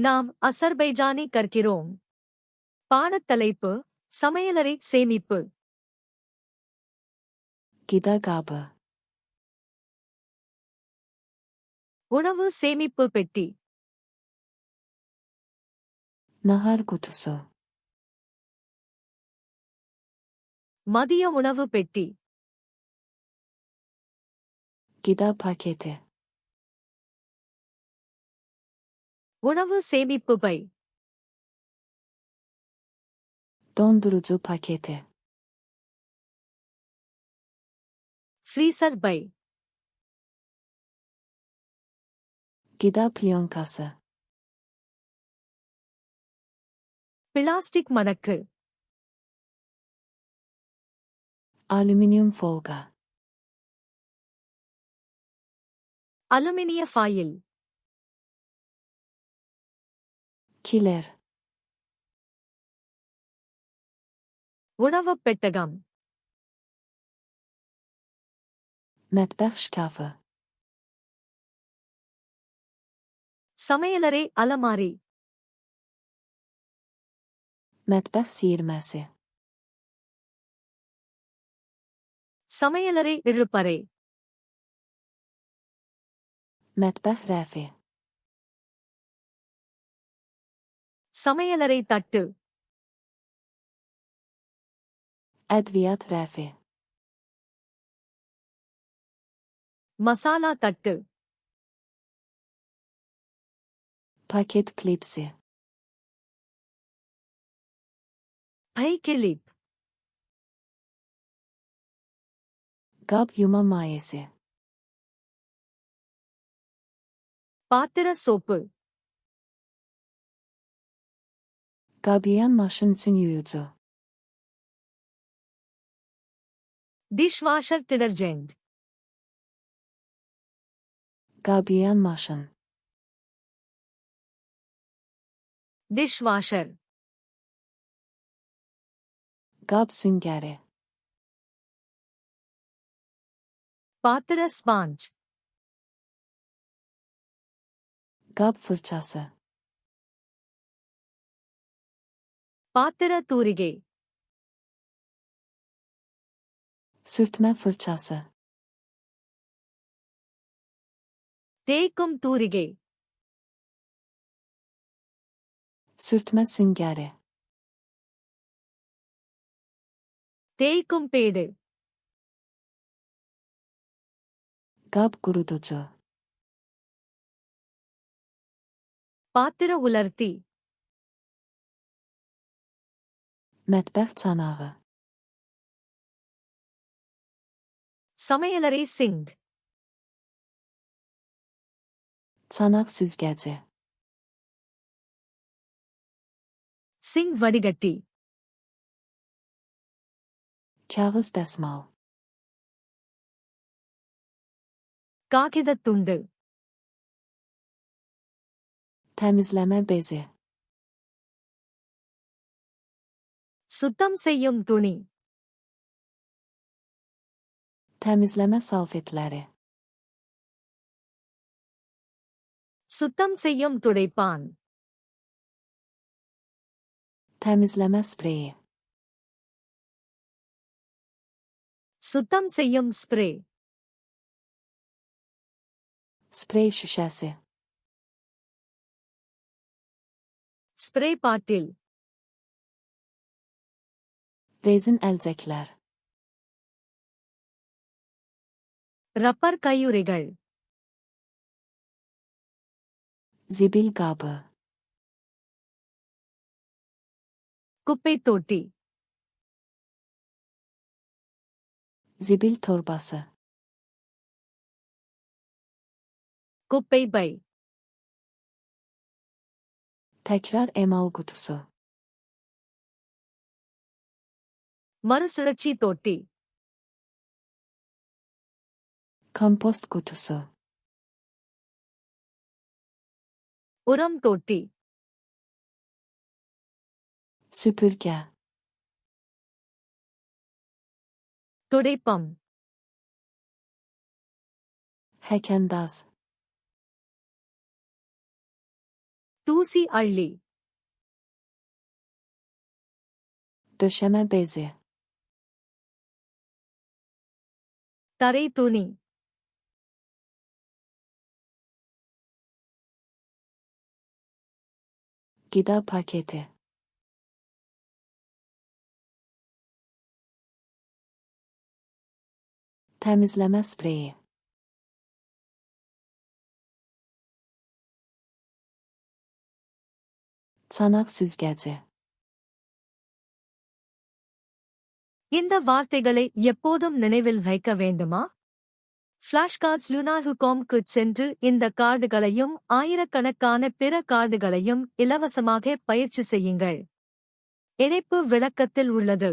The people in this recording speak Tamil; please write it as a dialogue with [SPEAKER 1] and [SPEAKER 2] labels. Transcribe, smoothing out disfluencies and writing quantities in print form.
[SPEAKER 1] நாம் அசர்பைஜானி கற்கிறோம். பாடத்தலைப்பு சமையலறை சேமிப்பு.
[SPEAKER 2] Gidergabe.
[SPEAKER 1] உணவு சேமிப்பு பெட்டி.
[SPEAKER 2] Nahar kutusu.
[SPEAKER 1] மதிய உணவு பெட்டி.
[SPEAKER 2] Gıda paketi.
[SPEAKER 1] உணவு சேமிப்பு பை.
[SPEAKER 2] Dondurucu paketi.
[SPEAKER 1] ஃப்ரீசர் பை.
[SPEAKER 2] Gıda plonkası.
[SPEAKER 1] பிளாஸ்டிக் மடக்கு.
[SPEAKER 2] Alüminyum folga.
[SPEAKER 1] அலுமினிய ஃபாயில்.
[SPEAKER 2] Kiler.
[SPEAKER 1] உணவுப் பெட்டகம்.
[SPEAKER 2] Mətbəx şkafı.
[SPEAKER 1] சமையலறை அலமாரி.
[SPEAKER 2] Mətbəx siyirməsi.
[SPEAKER 1] சமையலறை இழுப்பறை.
[SPEAKER 2] Mətbəx rəfi.
[SPEAKER 1] சமையலறை தட்டு.
[SPEAKER 2] Ədviyyat rəfi.
[SPEAKER 1] மசாலா தட்டு.
[SPEAKER 2] Paket klipsi.
[SPEAKER 1] பை கிளிப்.
[SPEAKER 2] Qab yuma mayesi.
[SPEAKER 1] பாத்திர சோப்பு.
[SPEAKER 2] Qab yuyan maşın üçün yuyucu.
[SPEAKER 1] Dishwasher detergent.
[SPEAKER 2] Qab yuyan maşın.
[SPEAKER 1] Dishwasher.
[SPEAKER 2] Qab süngəri.
[SPEAKER 1] பாத்திர ஸ்பாஞ்ச்.
[SPEAKER 2] Qab fırçası.
[SPEAKER 1] பாத்திர தூரிகை.
[SPEAKER 2] Sürtmə fırçası.
[SPEAKER 1] தேய்க்கும் தூரிகை.
[SPEAKER 2] Sürtmə süngəri.
[SPEAKER 1] தேய்க்கும் பேடு.
[SPEAKER 2] Qab quruducu.
[SPEAKER 1] பாத்திர உலர்த்தி.
[SPEAKER 2] Mətbəx çanağı.
[SPEAKER 1] சமையலறை சிங்க்.
[SPEAKER 2] Çanaq süzgəci.
[SPEAKER 1] சிங்க் வடிகட்டி.
[SPEAKER 2] Kağız dəsmal.
[SPEAKER 1] காகிதத் துண்டு.
[SPEAKER 2] Təmizləmə bezi.
[SPEAKER 1] சுத்தம் செய்யும் துணி.
[SPEAKER 2] Təmizləmə salfetləri.
[SPEAKER 1] சுத்தம் செய்யும் துடைப்பான்.
[SPEAKER 2] Təmizləmə spreyi.
[SPEAKER 1] சுத்தம் செய்யும் spray.
[SPEAKER 2] Sprey şüşəsi.
[SPEAKER 1] Spray bottle.
[SPEAKER 2] Rezin əlcəklər.
[SPEAKER 1] Rubber கையுறைகள்.
[SPEAKER 2] Zibil qabı.
[SPEAKER 1] குப்பைத் தொட்டி.
[SPEAKER 2] Zibil torbası.
[SPEAKER 1] குப்பை பை.
[SPEAKER 2] Təkrar emal qutusu.
[SPEAKER 1] மறுசுழற்சி தொட்டி.
[SPEAKER 2] Kompost qutusu.
[SPEAKER 1] உரம் தொட்டி.
[SPEAKER 2] Süpürgə.
[SPEAKER 1] துடைப்பம்.
[SPEAKER 2] Həkəndaz.
[SPEAKER 1] தூசி அள்ளி.
[SPEAKER 2] Döşeme bezi.
[SPEAKER 1] தரை துணி.
[SPEAKER 2] Gıda paketi. Temizleme spreyi. Çanak süzgeci.
[SPEAKER 1] இந்த வார்த்தைகளை எப்போதும் நினைவில் வைக்க வேண்டுமா? ஃபிளாஷ்கார்ட்ஸ் லுனாஹுகாம்க்கு சென்று இந்த கார்டுகளையும் ஆயிரக்கணக்கான பிற கார்டுகளையும் இலவசமாக பயிற்சி செய்யுங்கள். இணைப்பு விளக்கத்தில் உள்ளது.